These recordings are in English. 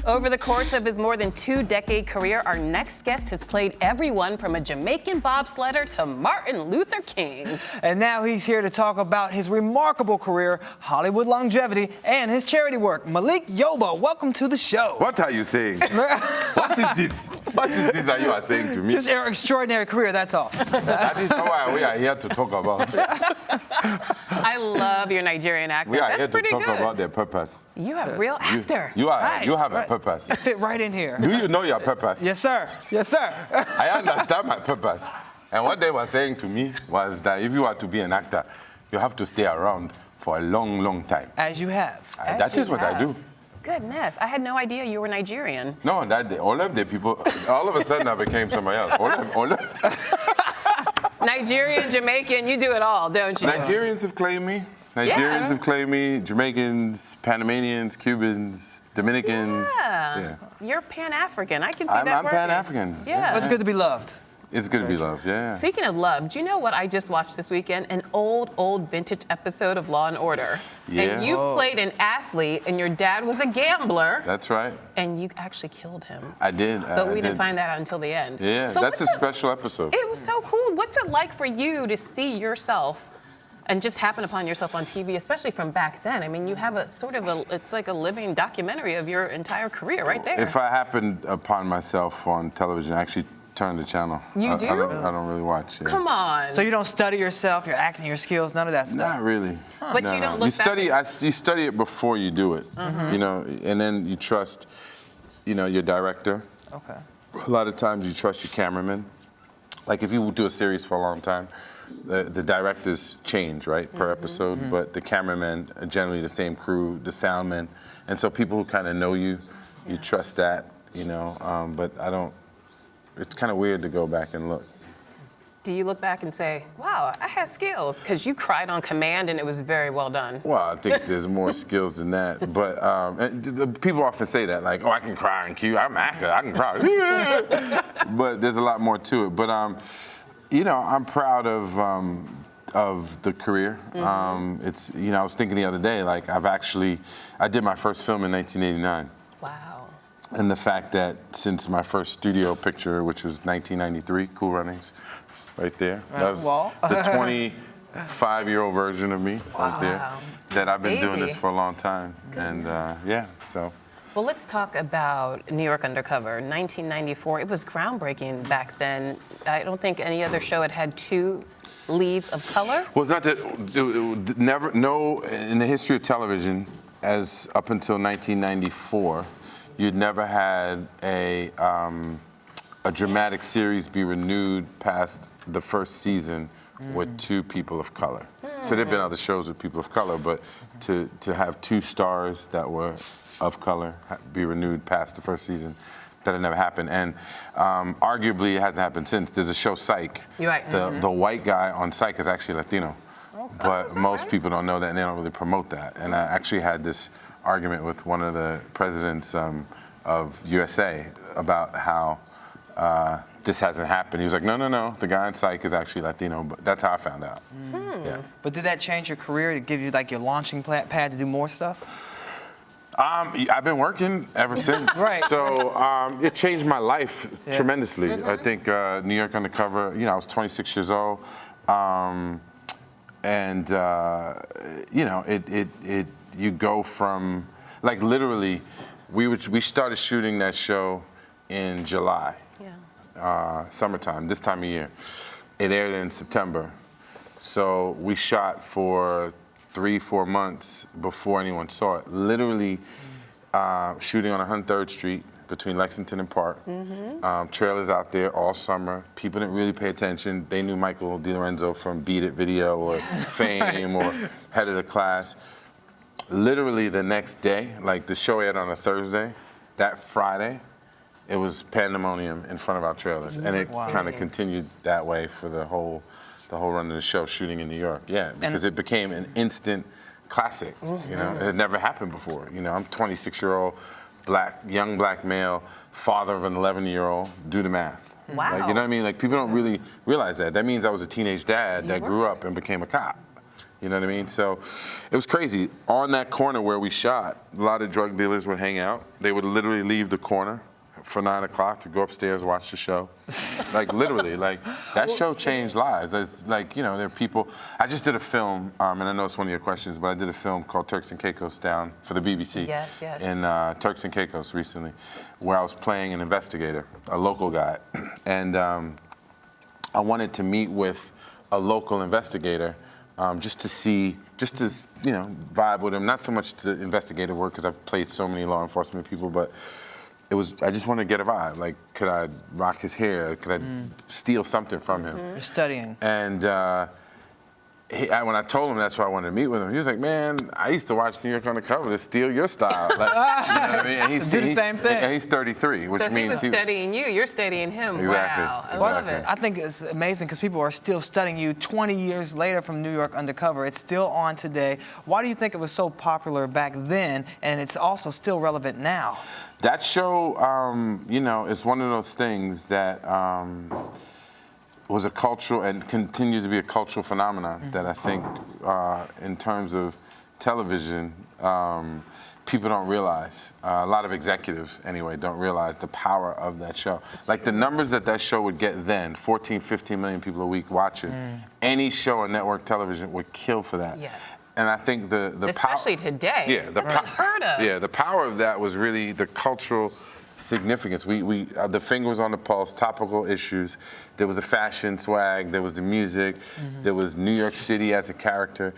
Over the course of his more than 2-decade career, our next guest has played everyone from a Jamaican bobsledder to Martin Luther King. And now he's here to talk about his remarkable career, Hollywood longevity, and his charity work. Malik Yoba, welcome to the show. What are you saying? What is this? What is this that you are saying to me? Just your extraordinary career, that's all. That is not why we are here to talk about. I love your Nigerian accent. We are That's here to pretty talk good. about their purpose. You are a real actor. You Right, have right. a purpose. Fit right in here. Do you know your purpose? Yes, sir. Yes, sir. I understand my purpose. And what they were saying to me was that if you are to be an actor, you have to stay around for a long, long time. As you have. As That you is what have. I do. Goodness, I had no idea you were Nigerian. No, that day, all of the people, all of a sudden I became somebody else. All of Nigerian, Jamaican, you do it all, don't you? Nigerians have claimed me. Nigerians have claimed me. Jamaicans, Panamanians, Cubans, Dominicans. Yeah. You're Pan-African. I can see that I'm working. Pan-African. Yeah. Well, it's good to be loved. It's good to be loved, yeah. Speaking of love, do you know what I just watched this weekend? An old vintage episode of Law & Order. Yeah. And you played an athlete, and your dad was a gambler. That's right. And you actually killed him. I did. But we didn't find that out until the end. Yeah, So that's a what's special episode. It was so cool. What's it like for you to see yourself and just happen upon yourself on TV, especially from back then? I mean, you have a sort of it's like a living documentary of your entire career right there. If I happened upon myself on television, I actually turn the channel. You do? I don't really watch. Yeah. Come on. So you don't study yourself, your acting, your skills, none of that stuff? Not really. But you don't look You study it before you do it, you know, and then you trust, you know, your director. Okay. A lot of times you trust your cameraman. Like if you do a series for a long time, the directors change, right, per episode, but the cameramen are generally the same crew, the soundmen, and so people who kind of know you, you trust that, you know, but I don't, it's kind of weird to go back and look. Do you look back and say, wow, I had skills? Because you cried on command and it was very well done. Well, I think there's more skills than that. But and people often say that, like, oh, I can cry in queue. I'm an actor. I can cry. But there's a lot more to it. But, you know, I'm proud of the career. It's, you know, I was thinking the other day, like, I did my first film in 1989. Wow. And the fact that since my first studio picture, which was 1993, Cool Runnings, right there. That was the 25-year-old version of me right there. That I've been doing this for a long time. And yeah, so. Well, let's talk about New York Undercover, 1994. It was groundbreaking back then. I don't think any other show had 2 leads of color. Well, it's not that, no, in the history of television, as up until 1994, you'd never had a dramatic series be renewed past the first season with 2 people of color. So there've been other shows with people of color, but to have 2 stars that were of color be renewed past the first season, that had never happened. And arguably it hasn't happened since. There's a show, Psych. You're right. The white guy on Psych is actually Latino. But most people don't know that, and they don't really promote that. And I actually had this argument with one of the presidents of USA about how this hasn't happened. He was like, no, the guy in Psych is actually Latino, but that's how I found out. Yeah. But did that change your career to give you like your launching pad to do more stuff? I've been working ever since. Right. So it changed my life tremendously. I think New York Undercover, you know, I was 26 years old. And you know, you go from, like literally, we started shooting that show in July, summertime, this time of year. It aired in September. So we shot for 3-4 months before anyone saw it. Literally shooting on 103rd Street between Lexington and Park. Trailers out there all summer. People didn't really pay attention. They knew Michael DiLorenzo from Beat It Video or Fame or Head of the Class. Literally the next day, like the show aired on a Thursday, that Friday, it was pandemonium in front of our trailers. And it kind of continued that way for the whole run of the show, shooting in New York. Yeah, because it became an instant classic. You know, it had never happened before. You know, I'm 26-year-old, young black male, father of an 11-year-old. Do the math. Wow. Like, you know what I mean? Like, people don't really realize that. That means I was a teenage dad that grew up and became a cop. You know what I mean? So it was crazy. On that corner where we shot, a lot of drug dealers would hang out. They would literally leave the corner for 9 o'clock to go upstairs and watch the show. Like literally, like that show changed lives. There's like, you know, there are people. I just did a film, and I know it's one of your questions, but I did a film called Turks and Caicos down for the BBC. Yes, yes. In Turks and Caicos recently, where I was playing an investigator, a local guy, and I wanted to meet with a local investigator. Just to see, just to, you know, vibe with him. Not so much to investigative work, because I've played so many law enforcement people, but I just wanted to get a vibe. Like, could I rock his hair? Could I steal something from him? You're studying. And when I told him that's why I wanted to meet with him, he was like, man, I used to watch New York Undercover to steal your style. Like, you know what I mean? And Do the same thing. And he's 33, which so means he was studying you, you're studying him. Exactly. Wow, I Exactly. love it. I think it's amazing because people are still studying you 20 years later from New York Undercover. It's still on today. Why do you think it was so popular back then and it's also still relevant now? That show, you know, is one of those things that was a cultural and continues to be a cultural phenomenon that I think, in terms of television, people don't realize. A lot of executives, anyway, don't realize the power of that show. Like the numbers that show would get then, 14, 15 million people a week watching, any show on network television would kill for that. Yeah. And I think the Especially today. Yeah, That's unheard of. Yeah, the power of that was really the cultural significance. We the finger was on the pulse, topical issues. There was a fashion swag, there was the music, there was New York City as a character,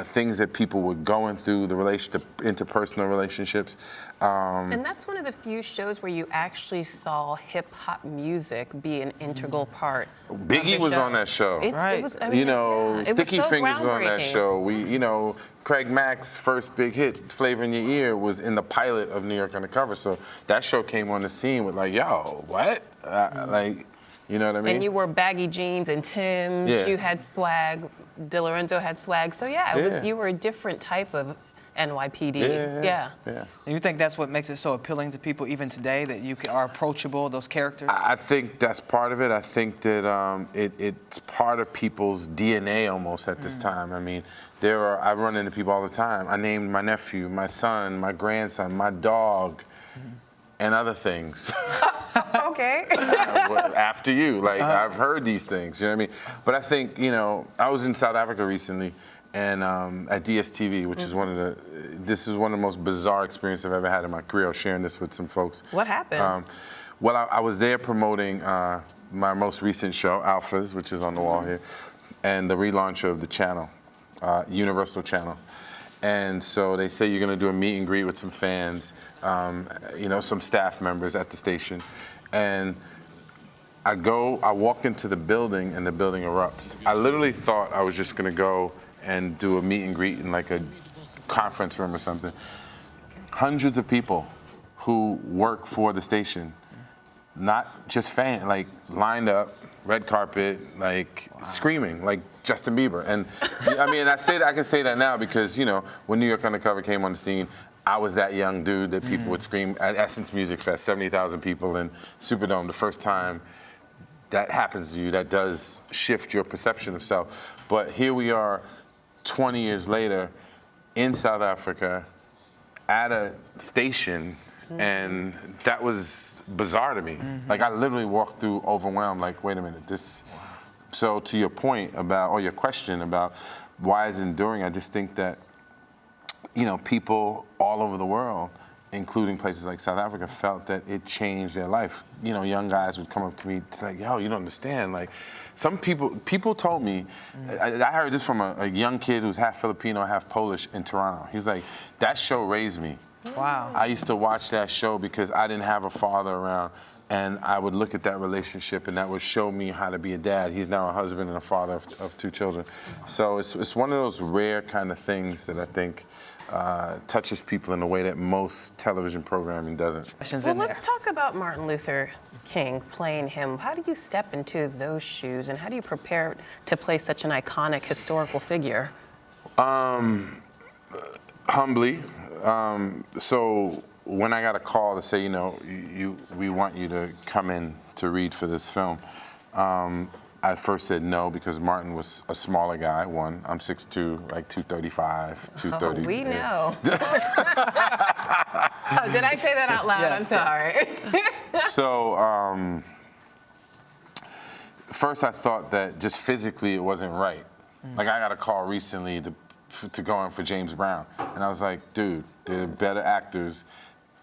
things that people were going through, the interpersonal relationships. And that's one of the few shows where you actually saw hip hop music be an integral part. Biggie was on that show. It was, I mean, You know, yeah, it was Sticky so Fingers was on that groundbreaking. show. You know, Craig Mack's first big hit, Flavor in Your Ear, was in the pilot of New York Undercover. So that show came on the scene with like, yo, what? Like, you know what I mean? And you wore baggy jeans and Timbs. Yeah. You had swag. De Lorenzo had swag. So yeah, it was. You were a different type of NYPD. Yeah. And you think that's what makes it so appealing to people even today, that you are approachable, those characters? I think that's part of it. I think that it's part of people's DNA almost at this time. I mean, I run into people all the time. I named my nephew, my son, my grandson, my dog, and other things. Okay. After you, like I've heard these things, you know what I mean? But I think, you know, I was in South Africa recently, and at DSTV, which is this is one of the most bizarre experiences I've ever had in my career. I was sharing this with some folks. What happened? Well, I was there promoting my most recent show, Alphas, which is on the wall here, and the relaunch of the channel, Universal Channel. And so they say you're going to do a meet and greet with some fans, you know, some staff members at the station. And I walk into the building and the building erupts. I literally thought I was just going to go and do a meet and greet in like a conference room or something. Hundreds of people who work for the station, not just fans, like lined up, red carpet, like screaming, like Justin Bieber. And I mean, I can say that now because, you know, when New York Undercover came on the scene, I was that young dude that people would scream at Essence Music Fest, 70,000 people in Superdome. The first time that happens to you, that does shift your perception of self. But here we are 20 years later in South Africa at a station, and that was bizarre to me. Like I literally walked through overwhelmed, like, wait a minute, this. So to your point about, or your question about why is it enduring, I just think that, you know, people all over the world, including places like South Africa, felt that it changed their life. You know, young guys would come up to me like, yo, you don't understand. Like, some people told me, I heard this from a young kid who's half Filipino, half Polish in Toronto. He was like, that show raised me. Wow. I used to watch that show because I didn't have a father around, and I would look at that relationship, and that would show me how to be a dad. He's now a husband and a father of 2 children. So it's one of those rare kind of things that I think touches people in a way that most television programming doesn't. Well, let's talk about Martin Luther King playing him. How do you step into those shoes, and how do you prepare to play such an iconic historical figure? Humbly. So when I got a call to say, you know, we want you to come in to read for this film, I first said no because Martin was a smaller guy, one. I'm 6'2", like 235, 230. Oh, we know. Oh, did I say that out loud? Yes, I'm sorry. So first I thought that just physically it wasn't right. Like I got a call recently to go in for James Brown. And I was like, dude, there are better actors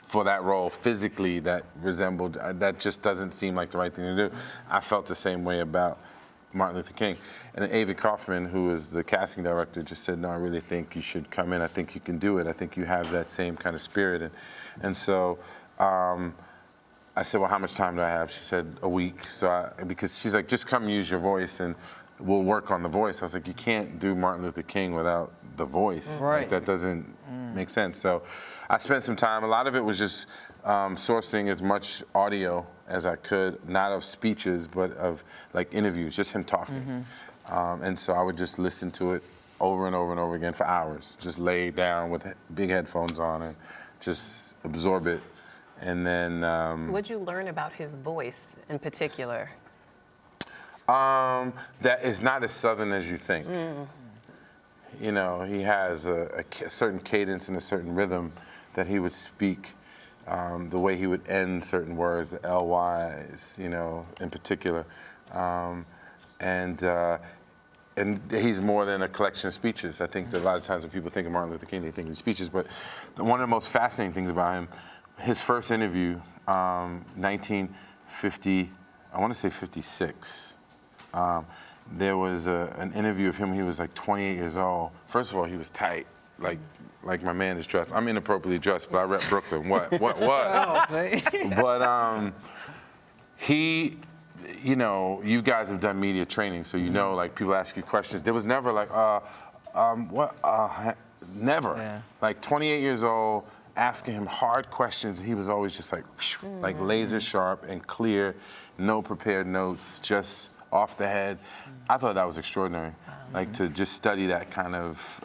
for that role physically that resembled, that just doesn't seem like the right thing to do. I felt the same way about Martin Luther King. And then Avi Kaufman, who is the casting director, just said, no, I really think you should come in. I think you can do it. I think you have that same kind of spirit. And so I said, well, how much time do I have? She said, a week. So because she's like, just come use your voice and we'll work on the voice. I was like, you can't do Martin Luther King without the voice. Right. Like, that doesn't make sense. So I spent some time. A lot of it was just sourcing as much audio as I could, not of speeches, but of like interviews, just him talking. And so I would just listen to it over and over and over again for hours. Just lay down with big headphones on and just absorb it. And then What'd you learn about his voice in particular? that is not as Southern as you think. You know, he has a certain cadence and a certain rhythm that he would speak, the way he would end certain words, the LYs, you know, in particular. And he's more than a collection of speeches. I think that a lot of times when people think of Martin Luther King, they think of speeches, but one of the most fascinating things about him, his first interview, 1950, I want to say 56. There was an interview of him. He was like 28 years old. First of all, he was tight, like my man is dressed. I'm inappropriately dressed, but I rep Brooklyn. What? Oh, see? But he, you know, you guys have done media training, so you know, like people ask you questions. There was never like, never. Yeah. Like 28 years old, asking him hard questions. He was always just like laser sharp and clear, no prepared notes, just off the head. I thought that was extraordinary. Like to just study that kind of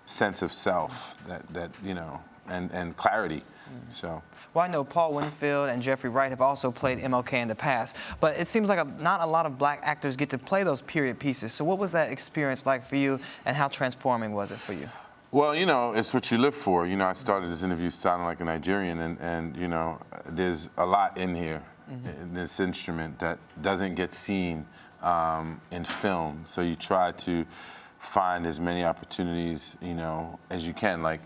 sense of self, that you know, and clarity. So. Well, I know Paul Winfield and Jeffrey Wright have also played MLK in the past, but it seems like not a lot of black actors get to play those period pieces. So what was that experience like for you, and how transforming was it for you? Well, you know, it's what you live for. You know, I started this interview sounding like a Nigerian, and you know, there's a lot in here, in this instrument that doesn't get seen in film. So you try to find as many opportunities, you know, as you can. Like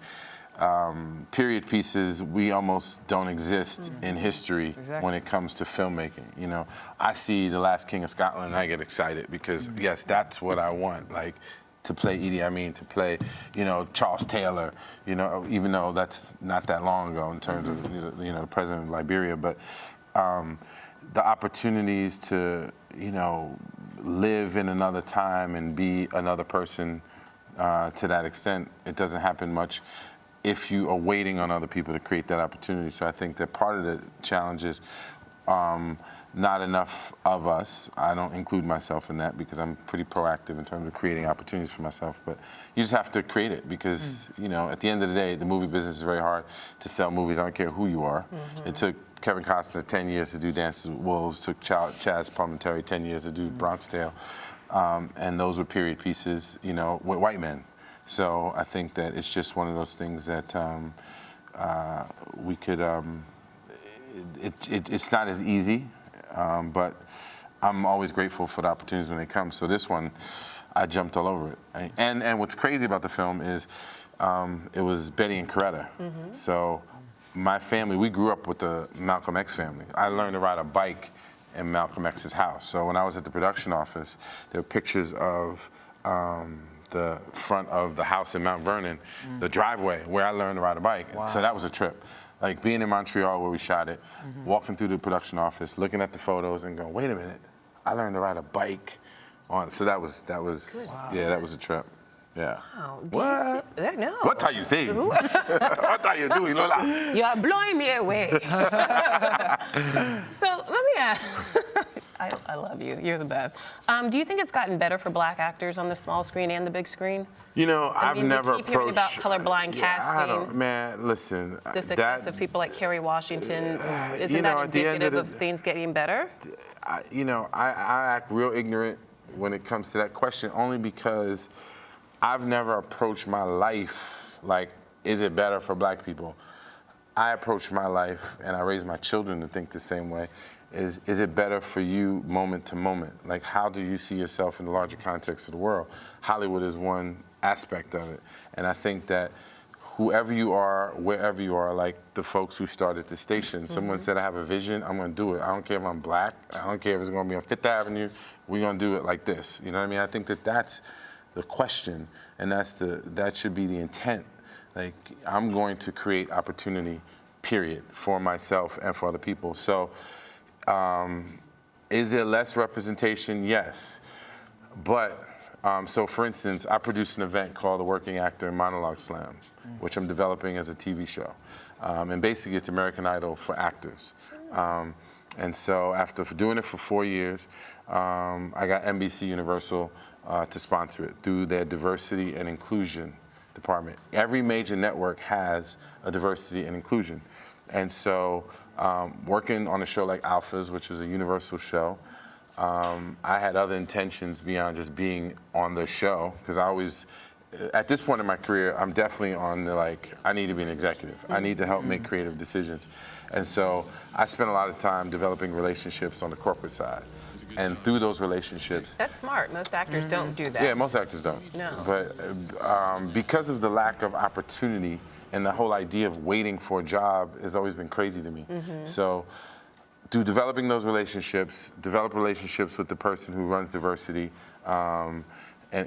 period pieces, we almost don't exist in history when it comes to filmmaking. You know, I see The Last King of Scotland and I get excited because yes, that's what I want. Like, to play Idi Amin, to play, you know, Charles Taylor, you know, even though that's not that long ago in terms of, you know, the president of Liberia, but the opportunities to, you know, live in another time and be another person to that extent, it doesn't happen much if you are waiting on other people to create that opportunity. So I think that part of the challenge is not enough of us. I don't include myself in that because I'm pretty proactive in terms of creating opportunities for myself, but you just have to create it because, you know, at the end of the day, the movie business is very hard to sell movies. I don't care who you are. It took Kevin Costner 10 years to do Dances with Wolves, took Chaz Palminteri 10 years to do Bronx Tale, and those were period pieces, you know, with white men. So I think that it's just one of those things that we could, it's not as easy, but I'm always grateful for the opportunities when they come. So this one, I jumped all over it. Right? And what's crazy about the film is it was Betty and Coretta. So my family, we grew up with the Malcolm X family. I learned to ride a bike in Malcolm X's house. So when I was at the production office, there were pictures of the front of the house in Mount Vernon, the driveway where I learned to ride a bike. Wow. So that was a trip. Like being in Montreal where we shot it, walking through the production office, looking at the photos and going, wait a minute, I learned to ride a bike on. So that was Wow. yeah, that was a trip. Yeah. Wow. What? No. What are you saying? What are you doing, Lola? You are blowing me away. So let me ask. I love you. You're the best. Do you think it's gotten better for black actors on the small screen and the big screen? You know, I've never we keep hearing about colorblind casting. I don't, man, listen. The success of people like Kerry Washington, isn't you know, that at the end indicative of of things getting better? I act real ignorant when it comes to that question, only because I've never approached my life like, is it better for black people? I approach my life, and I raise my children to think the same way, is it better for you moment to moment? Like, how do you see yourself in the larger context of the world? Hollywood is one aspect of it. And I think that whoever you are, wherever you are, like the folks who started the station, someone said, I have a vision, I'm gonna do it. I don't care if I'm black, I don't care if it's gonna be on Fifth Avenue, we're gonna do it like this. You know what I mean? I think that that's the question, and that should be the intent. Like, I'm going to create opportunity, period, for myself and for other people. So, is there less representation? Yes. But, so for instance, I produced an event called the Working Actor Monologue Slam, which I'm developing as a TV show. And basically it's American Idol for actors. And so after doing it for 4 years, I got NBC Universal to sponsor it through their diversity and inclusion department. Every major network has a diversity and inclusion. And so working on a show like Alphas, which is a universal show, I had other intentions beyond just being on the show, because I always, at this point in my career, I'm definitely on the, like, I need to be an executive. I need to help make creative decisions. And so I spent a lot of time developing relationships on the corporate side. And through those relationships... That's smart. Most actors don't do that. Yeah, most actors don't. No. But because of the lack of opportunity, and the whole idea of waiting for a job has always been crazy to me. So through developing those relationships, develop relationships with the person who runs diversity, and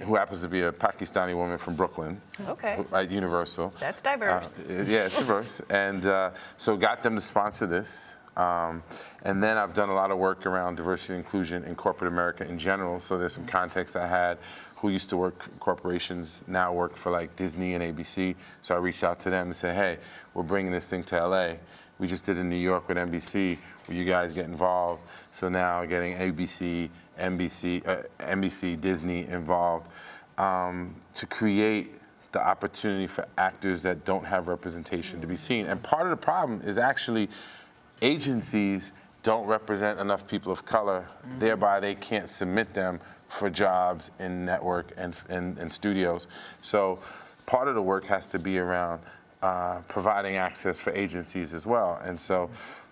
who happens to be a Pakistani woman from Brooklyn. Okay. At Universal. That's diverse. Yeah, it's diverse. And so got them to sponsor this. And then I've done a lot of work around diversity and inclusion in corporate America in general. So there's some contacts I had who used to work corporations, now work for like Disney and ABC. So I reached out to them and said, hey, we're bringing this thing to LA. We just did it in New York with NBC. Will you guys get involved? So now getting ABC, NBC, Disney involved to create the opportunity for actors that don't have representation to be seen. And part of the problem is actually agencies don't represent enough people of color, thereby they can't submit them for jobs in network and studios. So part of the work has to be around providing access for agencies as well. And so,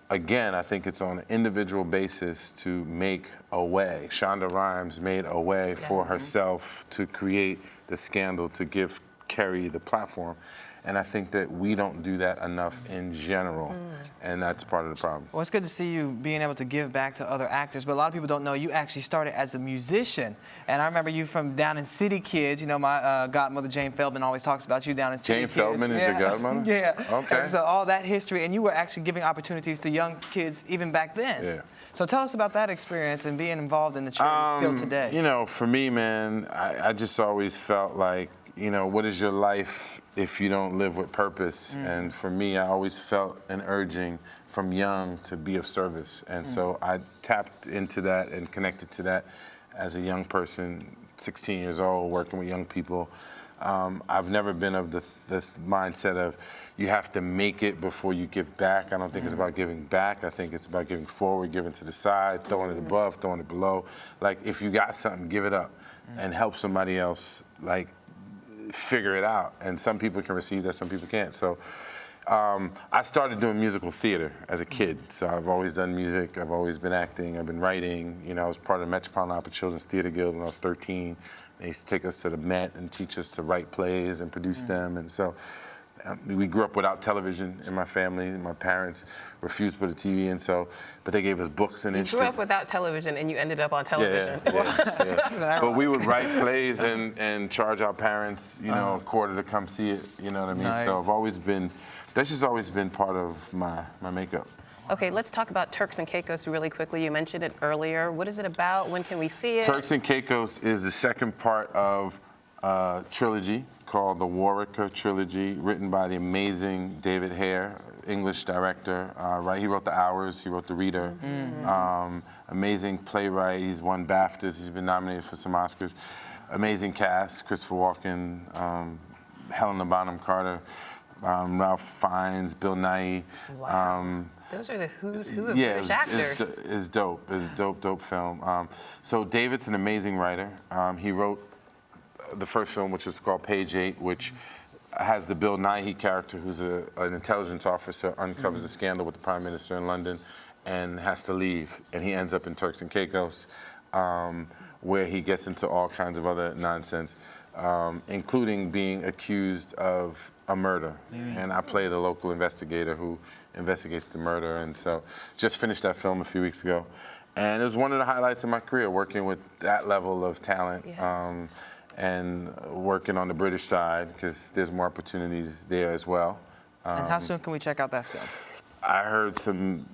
again, I think it's on an individual basis to make a way. Shonda Rhimes made a way for herself to create the scandal, to give Kerry the platform. And I think that we don't do that enough in general, and that's part of the problem. Well, it's good to see you being able to give back to other actors, but a lot of people don't know you actually started as a musician. And I remember you from down in City Kids. You know, my godmother, Jane Feldman, always talks about you down in City Kids. Jane Feldman is your godmother? Yeah. Okay. And so all that history, and you were actually giving opportunities to young kids even back then. Yeah. So tell us about that experience and being involved in the charity still today. You know, for me, man, I just always felt like, you know, what is your life if you don't live with purpose? And for me, I always felt an urging from young to be of service. And so I tapped into that and connected to that as a young person, 16 years old, working with young people. I've never been of the mindset of you have to make it before you give back. I don't think it's about giving back. I think it's about giving forward, giving to the side, throwing it above, throwing it below. Like, if you got something, give it up and help somebody else, like, figure it out. And some people can receive that, some people can't. So I started doing musical theater as a kid. So I've always done music, I've always been acting, I've been writing. You know, I was part of the Metropolitan Opera Children's Theater Guild when I was 13. They used to take us to the Met and teach us to write plays and produce them. And so we grew up without television in my family. My parents refused to put a TV in, but they gave us books and You grew up without television and you ended up on television. Yeah. But we would write plays and charge our parents, you know, a quarter to come see it. You know what I mean? Nice. So I've always been, that's just always been part of my makeup. Okay, let's talk about Turks and Caicos really quickly. You mentioned it earlier. What is it about? When can we see it? Turks and Caicos is the second part of a trilogy called the Warwicker Trilogy, written by the amazing David Hare, English director. He wrote The Hours, he wrote The Reader. Amazing playwright, he's won BAFTAs, he's been nominated for some Oscars. Amazing cast, Christopher Walken, Helena Bonham Carter. Ralph Fiennes, Bill Nighy. Wow. Those are the who's who of Yeah, British actors. it's dope. It's dope film. So David's an amazing writer. He wrote the first film, which is called Page 8, which has the Bill Nighy character, who's an intelligence officer, uncovers a scandal with the Prime Minister in London and has to leave. And he ends up in Turks and Caicos, where he gets into all kinds of other nonsense, including being accused of a murder. And I play the local investigator who investigates the murder. And so just finished that film a few weeks ago. And it was one of the highlights of my career, working with that level of talent. Yeah. And working on the British side, because there's more opportunities there as well. And how soon can we check out that film? I heard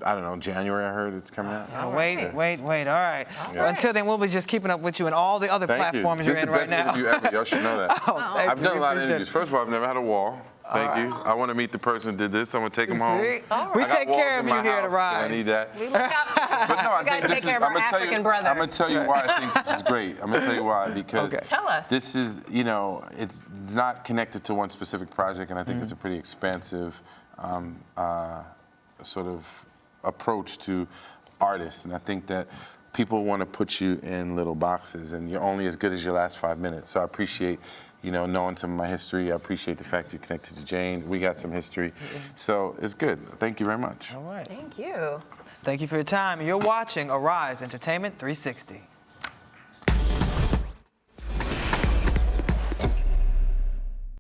I don't know, January I heard it's coming out. Oh, wait. All right. Yeah. Until then, we'll be just keeping up with you and all the other platforms you're in right now. This is the best interview ever. Y'all should know that. I've done a lot of interviews. First of all, I've never had a wall. Thank you. I want to meet the person who did this. I'm going to take him home. We take care of you here at Arise. I need that. We look out. But no, I We gotta think take care of our African brother. I'm going to tell you why I think this is great. I'm going to tell you why, because Tell us. this is, it's not connected to one specific project, and I think it's a pretty expansive sort of approach to artists. And I think that people want to put you in little boxes, and you're only as good as your last 5 minutes. So I appreciate knowing some of my history. I appreciate the fact you're connected to Jane. We got some history. So it's good. Thank you very much. All right. Thank you. Thank you for your time. You're watching Arise Entertainment 360.